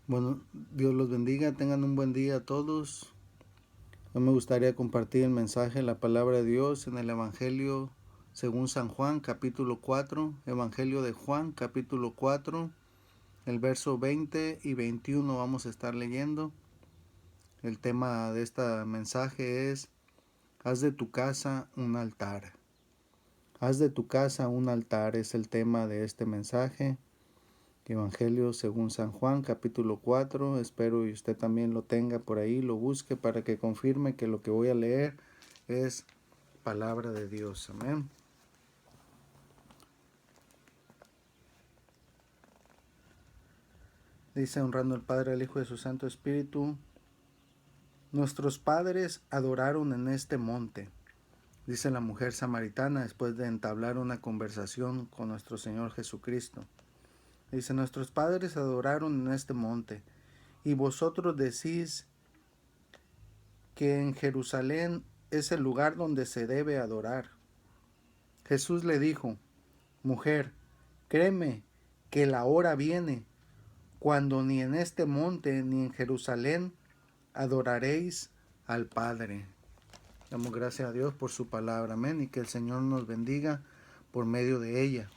Bueno, Dios los bendiga, tengan un buen día a todos. Hoy me gustaría compartir el mensaje, la palabra de Dios en el Evangelio según San Juan, capítulo 4, Evangelio de Juan, capítulo 4, el verso 20 y 21 vamos a estar leyendo. El tema de este mensaje es: haz de tu casa un altar. Haz de tu casa un altar es el tema de este mensaje. Evangelio según San Juan, capítulo 4. Espero y usted también lo tenga por ahí, lo busque para que confirme que lo que voy a leer es palabra de Dios. Amén. Dice, honrando al Padre, al Hijo y a su Santo Espíritu: nuestros padres adoraron en este monte. Dice la mujer samaritana después de entablar una conversación con nuestro Señor Jesucristo. Dice, nuestros padres adoraron en este monte, y vosotros decís que en Jerusalén es el lugar donde se debe adorar. Jesús le dijo: mujer, créeme que la hora viene cuando ni en este monte ni en Jerusalén adoraréis al Padre. Damos gracias a Dios por su palabra, amén, y que el Señor nos bendiga por medio de ella.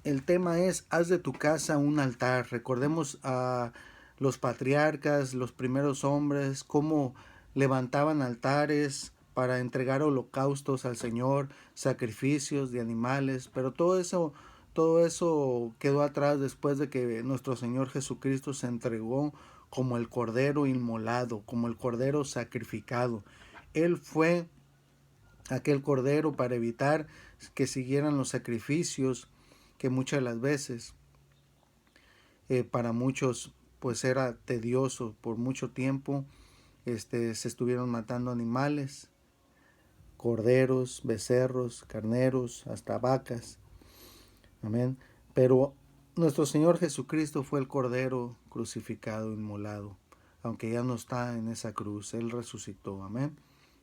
El tema es: haz de tu casa un altar. Recordemos a los patriarcas, los primeros hombres, cómo levantaban altares para entregar holocaustos al Señor, sacrificios de animales, pero todo eso quedó atrás después de que nuestro Señor Jesucristo se entregó como el cordero inmolado, como el cordero sacrificado. Él fue aquel cordero para evitar que siguieran los sacrificios que muchas de las veces para muchos pues era tedioso. Por mucho tiempo se estuvieron matando animales, corderos, becerros, carneros, hasta vacas. Amén. Pero nuestro Señor Jesucristo fue el cordero crucificado, inmolado, aunque ya no está en esa cruz. Él resucitó. Amén.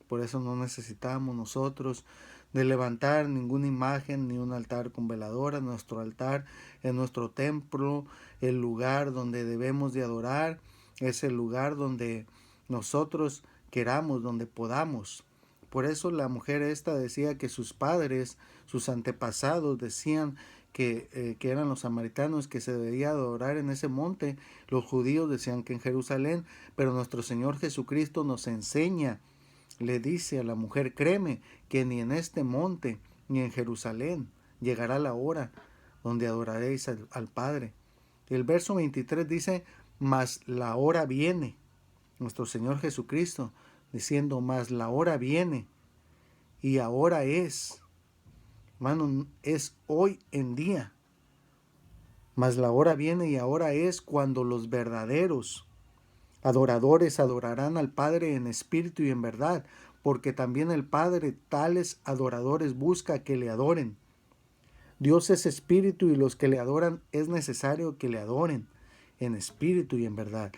Por eso no necesitamos nosotros de levantar ninguna imagen ni un altar con veladora. Nuestro altar es nuestro templo, el lugar donde debemos de adorar, es el lugar donde nosotros queramos, donde podamos. Por eso la mujer esta decía que sus padres, sus antepasados decían que eran los samaritanos, que se debía adorar en ese monte. Los judíos decían que en Jerusalén, pero nuestro Señor Jesucristo nos enseña, le dice a la mujer: créeme que ni en este monte ni en Jerusalén llegará la hora donde adoraréis al Padre. El verso 23 dice: mas la hora viene, nuestro Señor Jesucristo diciendo: mas la hora viene y ahora es, hermano, es hoy en día. Mas la hora viene y ahora es cuando los verdaderos adoradores adorarán al Padre en espíritu y en verdad, porque también el Padre tales adoradores busca que le adoren. Dios es espíritu y los que le adoran es necesario que le adoren en espíritu y en verdad.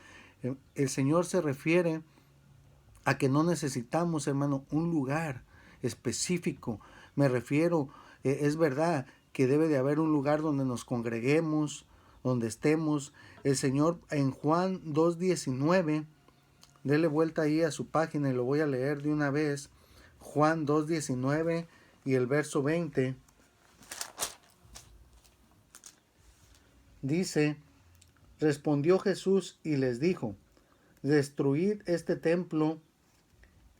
El Señor se refiere a que no necesitamos, hermano, un lugar específico. Me refiero, es verdad que debe de haber un lugar donde nos congreguemos, donde estemos. El Señor en Juan 2:19, dele vuelta ahí a su página y lo voy a leer de una vez. Juan 2:19 y el verso 20 dice: respondió Jesús y les dijo: destruid este templo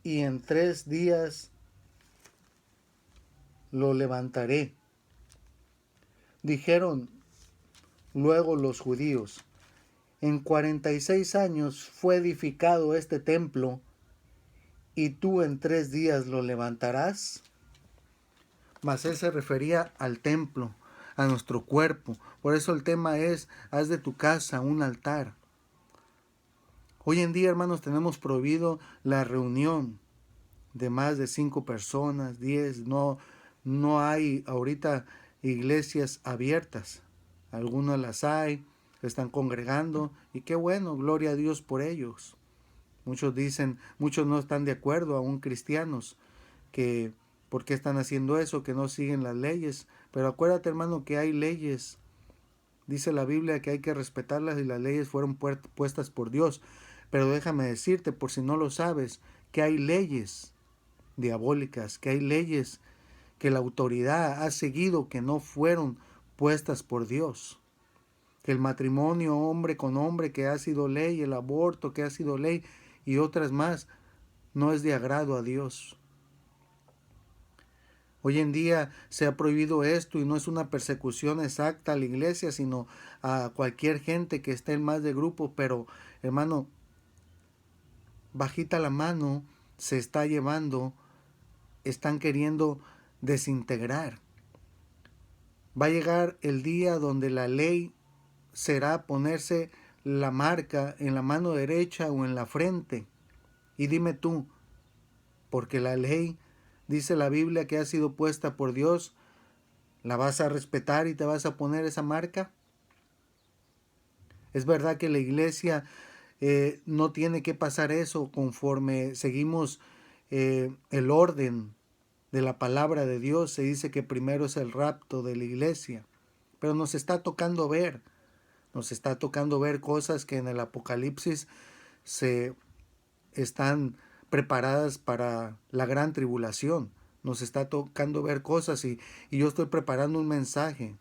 y en 3 días lo levantaré. Dijeron luego los judíos: en 46 años fue edificado este templo, ¿y tú en 3 días lo levantarás? Mas él se refería al templo, a nuestro cuerpo. Por eso el tema es: haz de tu casa un altar. Hoy en día, hermanos, tenemos prohibido la reunión de más de 5 personas, 10. No hay ahorita iglesias abiertas. Algunas las hay, están congregando, y qué bueno, gloria a Dios por ellos. Muchos dicen, muchos no están de acuerdo, aún cristianos, que por qué están haciendo eso, que no siguen las leyes. Pero acuérdate, hermano, que hay leyes Dice la Biblia que hay que respetarlas y las leyes fueron puestas por Dios. Pero déjame decirte, por si no lo sabes, que hay leyes diabólicas, que hay leyes que la autoridad ha seguido que no fueron puestas por Dios. Que el matrimonio hombre con hombre que ha sido ley, el aborto que ha sido ley y otras más, no es de agrado a Dios. Hoy en día se ha prohibido esto y no es una persecución exacta a la iglesia, sino a cualquier gente que esté en más de grupo, pero hermano, bajita la mano se está llevando, están queriendo desintegrar. Va a llegar el día donde la ley será ponerse la marca en la mano derecha o en la frente. Y dime tú, porque la ley, dice la Biblia, que ha sido puesta por Dios, ¿la vas a respetar y te vas a poner esa marca? Es verdad que la iglesia no tiene que pasar eso conforme seguimos el orden de la palabra de Dios. Se dice que primero es el rapto de la iglesia, pero nos está tocando ver cosas que en el Apocalipsis se están preparadas para la gran tribulación. Nos está tocando ver cosas y yo estoy preparando un mensaje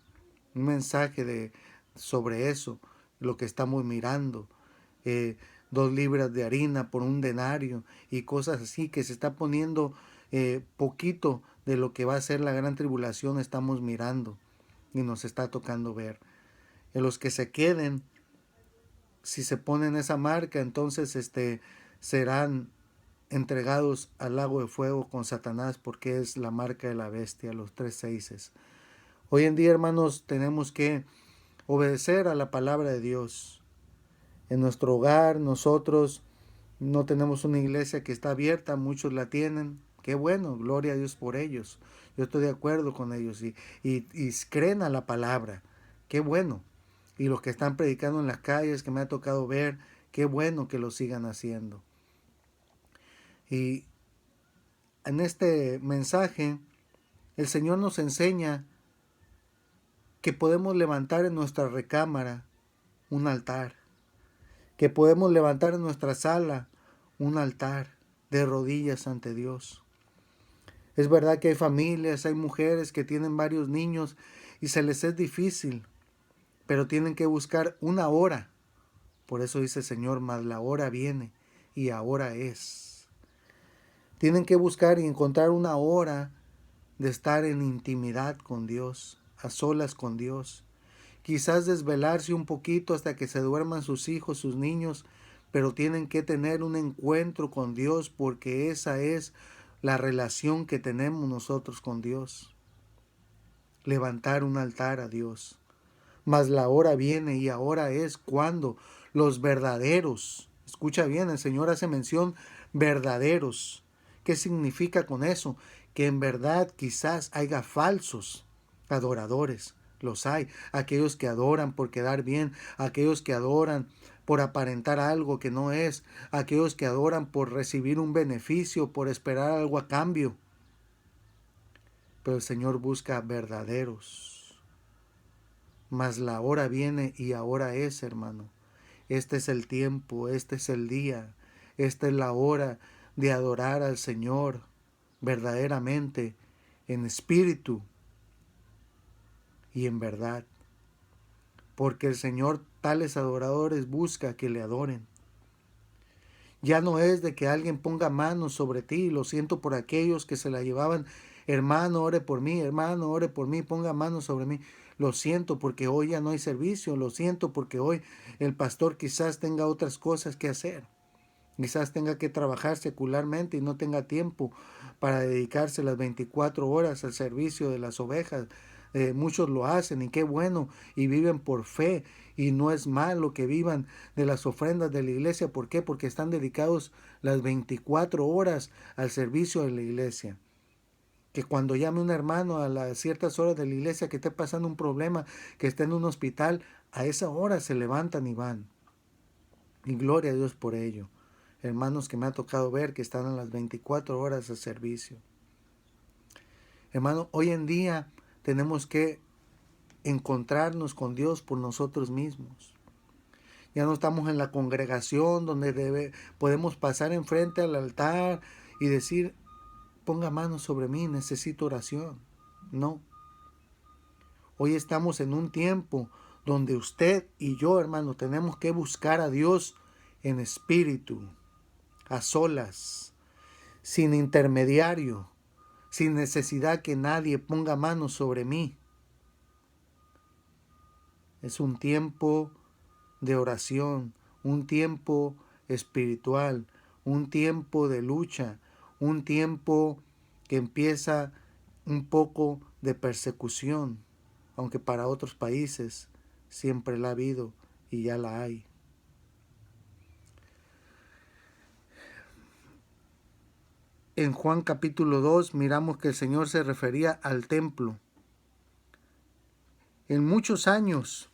sobre eso, lo que estamos mirando. 2 libras de harina por un denario y cosas así que se está poniendo poquito de lo que va a ser la gran tribulación estamos mirando y nos está tocando ver. En los que se queden, si se ponen esa marca, entonces serán entregados al lago de fuego con Satanás, porque es la marca de la bestia, los 3 seises. Hoy en día, hermanos, tenemos que obedecer a la palabra de Dios. En nuestro hogar, nosotros no tenemos una iglesia que está abierta, muchos la tienen. Qué bueno, gloria a Dios por ellos. Yo estoy de acuerdo con ellos y creen a la palabra. Qué bueno. Y los que están predicando en las calles que me ha tocado ver, qué bueno que lo sigan haciendo. Y en este mensaje, el Señor nos enseña que podemos levantar en nuestra recámara un altar, que podemos levantar en nuestra sala un altar de rodillas ante Dios. Es verdad que hay familias, hay mujeres que tienen varios niños y se les es difícil, pero tienen que buscar una hora. Por eso dice el Señor, mas la hora viene y ahora es. Tienen que buscar y encontrar una hora de estar en intimidad con Dios, a solas con Dios. Quizás desvelarse un poquito hasta que se duerman sus hijos, sus niños, pero tienen que tener un encuentro con Dios porque esa es la relación que tenemos nosotros con Dios. Levantar un altar a Dios. Mas la hora viene y ahora es cuando los verdaderos, escucha bien, el Señor hace mención verdaderos. ¿Qué significa con eso? Que en verdad quizás haya falsos adoradores. Los hay. Aquellos que adoran por quedar bien, aquellos que adoran por aparentar algo que no es, aquellos que adoran por recibir un beneficio, por esperar algo a cambio. Pero el Señor busca verdaderos. Mas la hora viene y ahora es, hermano. Este es el tiempo, este es el día, esta es la hora de adorar al Señor verdaderamente, en espíritu y en verdad. Porque el Señor tales adoradores busca que le adoren. Ya no es de que alguien ponga manos sobre ti, lo siento por aquellos que se la llevaban, hermano, ore por mí, hermano, ore por mí, ponga manos sobre mí. Lo siento porque hoy ya no hay servicio, lo siento porque hoy el pastor quizás tenga otras cosas que hacer. Quizás tenga que trabajar secularmente y no tenga tiempo para dedicarse las 24 horas al servicio de las ovejas. Muchos lo hacen y qué bueno, y viven por fe, y no es malo que vivan de las ofrendas de la iglesia. ¿Por qué? Porque están dedicados las 24 horas al servicio de la iglesia. Que cuando llame un hermano a las ciertas horas de la iglesia que esté pasando un problema, que esté en un hospital, a esa hora se levantan y van. Y gloria a Dios por ello. Hermanos que me ha tocado ver que están a las 24 horas de servicio. Hermano, hoy en día tenemos que encontrarnos con Dios por nosotros mismos. Ya no estamos en la congregación donde podemos pasar enfrente al altar y decir, ponga manos sobre mí, necesito oración. No. Hoy estamos en un tiempo donde usted y yo, hermano, tenemos que buscar a Dios en espíritu, a solas, sin intermediario, sin necesidad que nadie ponga manos sobre mí. Es un tiempo de oración, un tiempo espiritual, un tiempo de lucha, un tiempo que empieza un poco de persecución, aunque para otros países siempre la ha habido y ya la hay. En Juan capítulo 2 miramos que el Señor se refería al templo. En muchos años,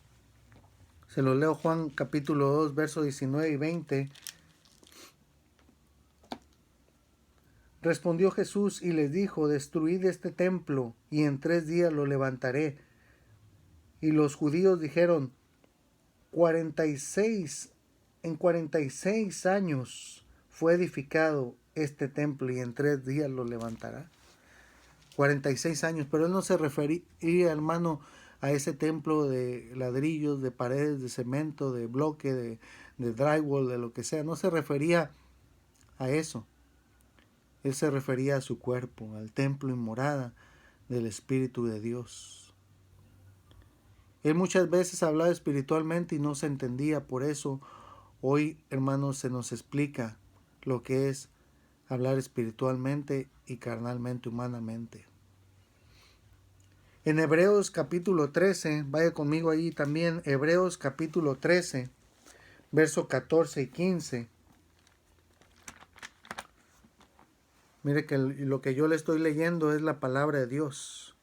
se lo leo Juan capítulo 2, versos 19 y 20, respondió Jesús y les dijo, destruid este templo y en 3 días lo levantaré. Y los judíos dijeron, 46 años fue edificado este templo y en 3 días lo levantará. 46 años, pero él no se refería, hermano, a ese templo de ladrillos, de paredes, de cemento, de bloque, de drywall, de lo que sea. No se refería a eso. Él se refería a su cuerpo, al templo y morada del Espíritu de Dios. Él muchas veces hablaba espiritualmente y no se entendía. Por eso hoy, hermanos, se nos explica lo que es hablar espiritualmente y carnalmente, humanamente. En Hebreos capítulo 13, vaya conmigo allí también, Hebreos capítulo 13, versos 14 y 15. Mire que lo que yo le estoy leyendo es la palabra de Dios.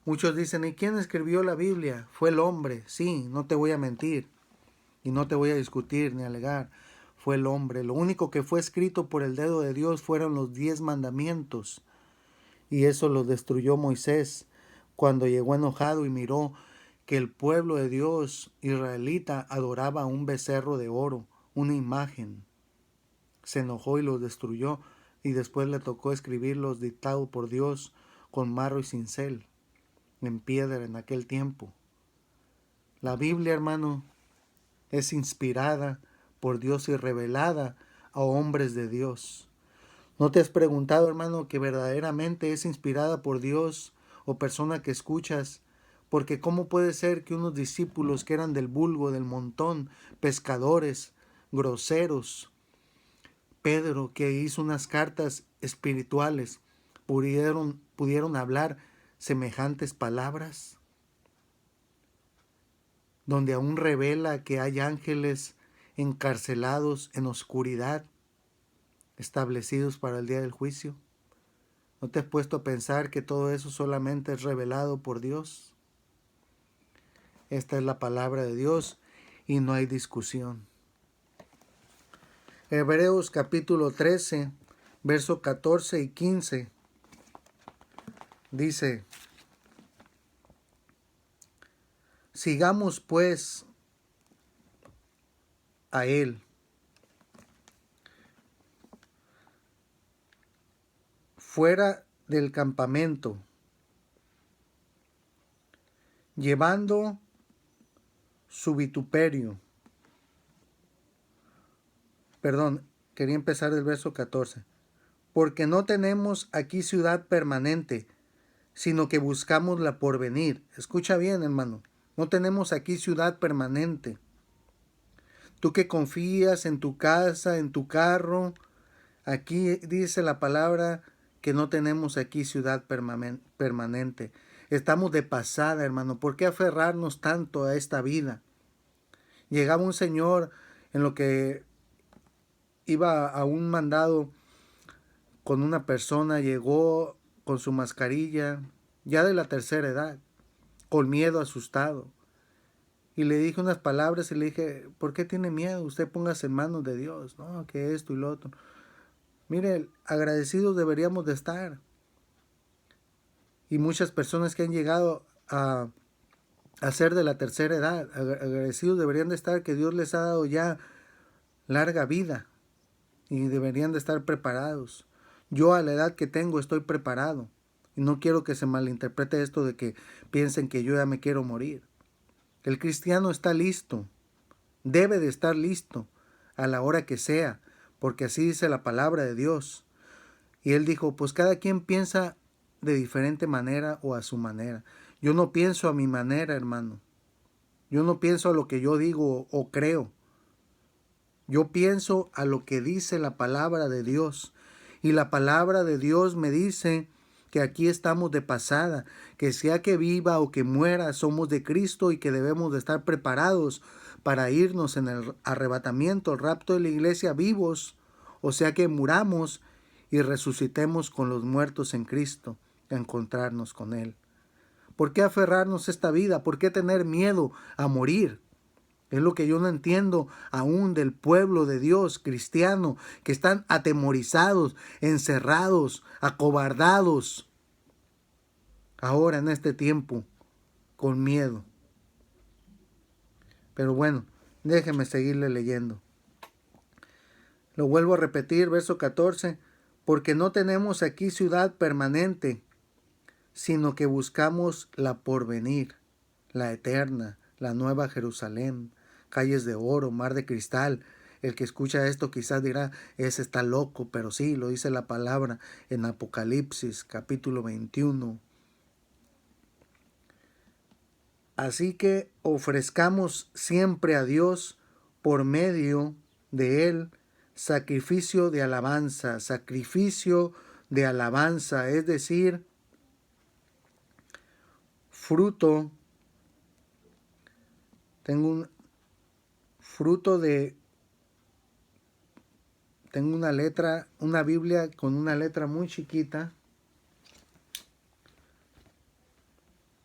Muchos dicen, ¿y quién escribió la Biblia? Fue el hombre. Sí, no te voy a mentir y no te voy a discutir ni alegar. Fue el hombre. Lo único que fue escrito por el dedo de Dios fueron los 10 mandamientos. Y eso lo destruyó Moisés cuando llegó enojado y miró que el pueblo de Dios israelita adoraba a un becerro de oro, una imagen. Se enojó y los destruyó, y después le tocó escribirlos dictado por Dios con marro y cincel, en piedra en aquel tiempo. La Biblia, hermano, es inspirada por Dios y revelada a hombres de Dios. ¿No te has preguntado, hermano, que verdaderamente es inspirada por Dios o persona que escuchas? Porque ¿cómo puede ser que unos discípulos que eran del vulgo, del montón, pescadores, groseros, Pedro, que hizo unas cartas espirituales, pudieron hablar semejantes palabras? Donde aún revela que hay ángeles encarcelados en oscuridad, establecidos para el día del juicio. ¿No te has puesto a pensar que todo eso solamente es revelado por Dios? Esta es la palabra de Dios y no hay discusión. Hebreos capítulo 13, versos 14 y 15 dice, sigamos pues a Él, fuera del campamento, llevando su vituperio. Quería empezar el verso 14. Porque no tenemos aquí ciudad permanente, sino que buscamos la porvenir. Escucha bien, hermano. No tenemos aquí ciudad permanente. Tú que confías en tu casa, en tu carro, aquí dice la palabra que no tenemos aquí ciudad permanente. Estamos de pasada, hermano. ¿Por qué aferrarnos tanto a esta vida? Llegaba un señor en lo que iba a un mandado con una persona, llegó con su mascarilla, ya de la tercera edad, con miedo, asustado. Y le dije unas palabras y le dije, ¿por qué tiene miedo? Usted póngase en manos de Dios, ¿no? Que esto y lo otro. Mire, agradecidos deberíamos de estar. Y muchas personas que han llegado a a ser de la tercera edad. Agradecidos deberían de estar que Dios les ha dado ya larga vida y deberían de estar preparados. Yo a la edad que tengo estoy preparado y no quiero que se malinterprete esto de que piensen que yo ya me quiero morir. El cristiano está listo, debe de estar listo a la hora que sea, porque así dice la palabra de Dios. Y él dijo, pues cada quien piensa de diferente manera o a su manera. Yo no pienso a mi manera, hermano. Yo no pienso a lo que yo digo o creo. Yo pienso a lo que dice la palabra de Dios. Y la palabra de Dios me dice que aquí estamos de pasada, que sea que viva o que muera, somos de Cristo y que debemos de estar preparados para irnos en el arrebatamiento, el rapto de la iglesia vivos, o sea que muramos y resucitemos con los muertos en Cristo, a encontrarnos con Él. ¿Por qué aferrarnos a esta vida? ¿Por qué tener miedo a morir? Es lo que yo no entiendo aún del pueblo de Dios cristiano, que están atemorizados, encerrados, acobardados, ahora en este tiempo, con miedo. Pero bueno, déjeme seguirle leyendo. Lo vuelvo a repetir, verso 14, porque no tenemos aquí ciudad permanente, sino que buscamos la porvenir, la eterna, la nueva Jerusalén, calles de oro, mar de cristal. El que escucha esto quizás dirá, ese está loco, pero sí, lo dice la palabra en Apocalipsis capítulo 21. Así que ofrezcamos siempre a Dios por medio de Él sacrificio de alabanza, es decir, fruto, tengo un fruto de, tengo una letra, una Biblia con una letra muy chiquita,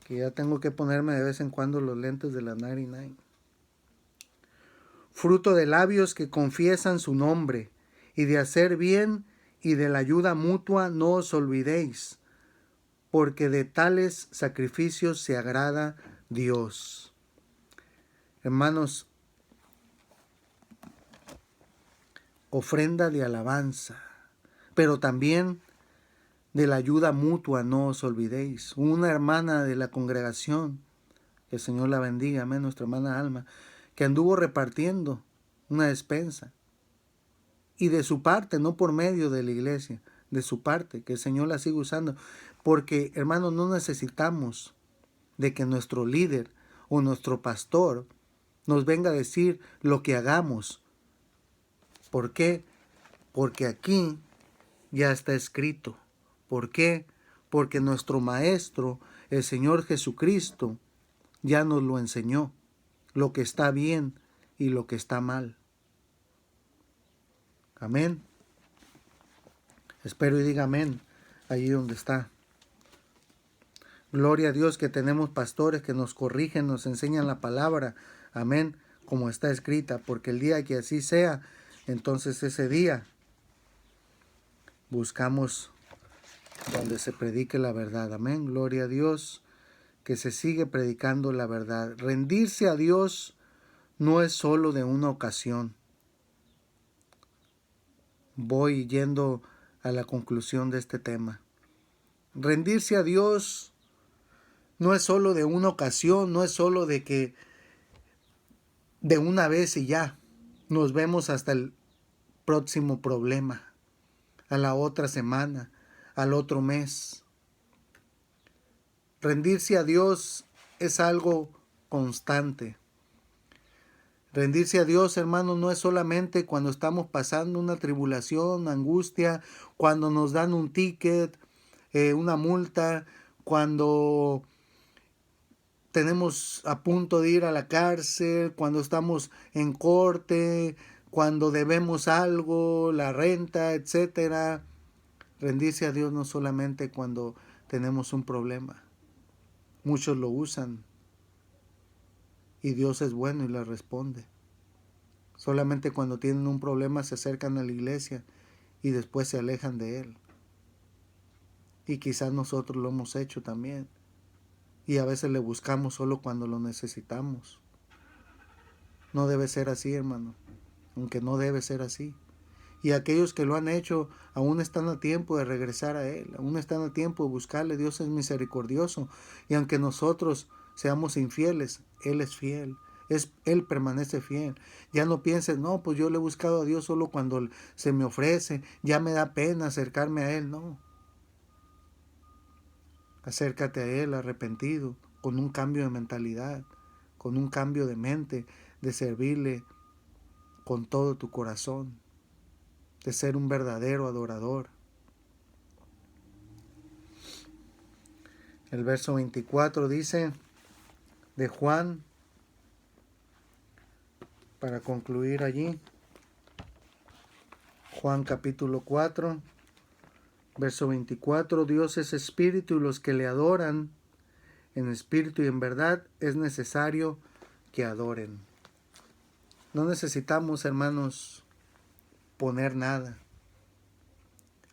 que ya tengo que ponerme de vez en cuando los lentes de la 99. Fruto de labios que confiesan su nombre, y de hacer bien y de la ayuda mutua no os olvidéis, porque de tales sacrificios se agrada Dios. Hermanos, ofrenda de alabanza, pero también de la ayuda mutua no os olvidéis. Una hermana de la congregación, que el Señor la bendiga, amén, nuestra hermana Alma, que anduvo repartiendo una despensa. Y de su parte, no por medio de la iglesia, de su parte, que el Señor la siga usando. Porque, hermanos, no necesitamos de que nuestro líder o nuestro pastor nos venga a decir lo que hagamos. ¿Por qué? Porque aquí ya está escrito. ¿Por qué? Porque nuestro Maestro, el Señor Jesucristo, ya nos lo enseñó, lo que está bien y lo que está mal. Amén. Espero y diga amén allí donde está. Gloria a Dios que tenemos pastores que nos corrigen, nos enseñan la palabra. Amén. Como está escrita. Porque el día que así sea, entonces ese día buscamos donde se predique la verdad. Amén. Gloria a Dios que se sigue predicando la verdad. Rendirse a Dios no es solo de una ocasión. Voy yendo a la conclusión de este tema. Rendirse a Dios no es solo de una ocasión, no es solo de que de una vez y ya nos vemos hasta el próximo problema, a la otra semana, al otro mes. Rendirse a Dios es algo constante. Rendirse a Dios, hermano, no es solamente cuando estamos pasando una tribulación, angustia, cuando nos dan un ticket, una multa, cuando tenemos a punto de ir a la cárcel, cuando estamos en corte, cuando debemos algo, la renta, etcétera. Rendirse a Dios no solamente cuando tenemos un problema. Muchos lo usan y Dios es bueno y les responde. Solamente cuando tienen un problema se acercan a la iglesia y después se alejan de Él. Y quizás nosotros lo hemos hecho también. y a veces le buscamos solo cuando lo necesitamos. No debe ser así, hermano, aunque no debe ser así. Y aquellos que lo han hecho aún están a tiempo de regresar a Él, aún están a tiempo de buscarle. Dios es misericordioso, y aunque nosotros seamos infieles, Él es fiel. Él permanece fiel. Ya no pienses, no, pues yo le he buscado a Dios solo cuando se me ofrece, ya me da pena acercarme a Él. No, acércate a Él arrepentido, con un cambio de mentalidad, con un cambio de mente, de servirle con todo tu corazón, de ser un verdadero adorador. El verso 24 dice de Juan, para concluir allí, Juan capítulo 4, verso 24, Dios es espíritu y los que le adoran en espíritu y en verdad es necesario que adoren. No necesitamos, hermanos, poner nada.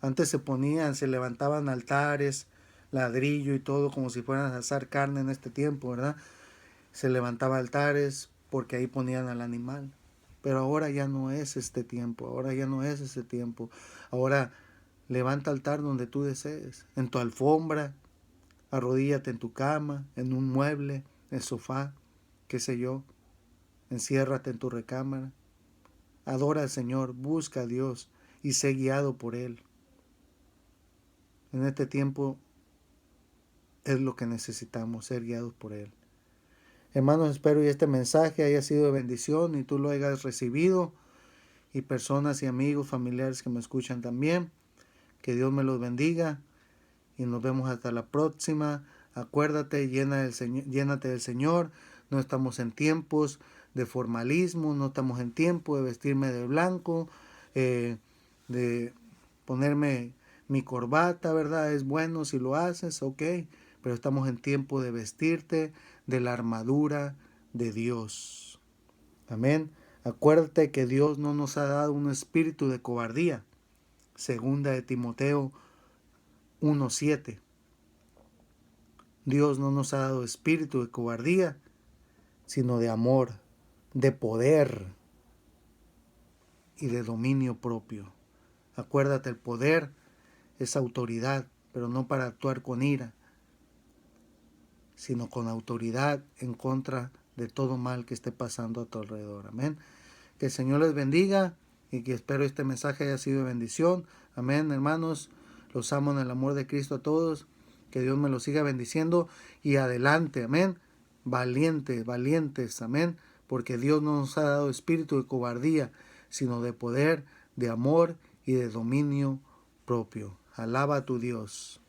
Antes se levantaban altares, ladrillo y todo, como si fueran a asar carne en este tiempo, ¿verdad? Se levantaba altares porque ahí ponían al animal. Pero ahora ya no es este tiempo, ahora ya no es ese tiempo. Ahora levanta altar donde tú desees, en tu alfombra, arrodíllate en tu cama, en un mueble, en el sofá, qué sé yo, enciérrate en tu recámara. Adora al Señor, busca a Dios y sé guiado por Él. En este tiempo es lo que necesitamos, ser guiados por Él. Hermanos, espero que este mensaje haya sido de bendición y tú lo hayas recibido, y personas y amigos, familiares que me escuchan también. Que Dios me los bendiga y nos vemos hasta la próxima. Acuérdate, llénate del Señor. No estamos en tiempos de formalismo, no estamos en tiempo de vestirme de blanco, de ponerme mi corbata, ¿verdad? Es bueno si lo haces, ok, pero estamos en tiempo de vestirte de la armadura de Dios. Amén. Acuérdate que Dios no nos ha dado un espíritu de cobardía. Segunda de Timoteo 1:7. Dios no nos ha dado espíritu de cobardía, sino de amor, de poder y de dominio propio. Acuérdate, el poder es autoridad, pero no para actuar con ira, sino con autoridad en contra de todo mal que esté pasando a tu alrededor. Amén. Que el Señor les bendiga y que espero este mensaje haya sido de bendición. Amén, hermanos. Los amo en el amor de Cristo a todos. Que Dios me los siga bendiciendo y adelante. Amén. Valientes, valientes. Amén. Porque Dios no nos ha dado espíritu de cobardía, sino de poder, de amor y de dominio propio. Alaba a tu Dios.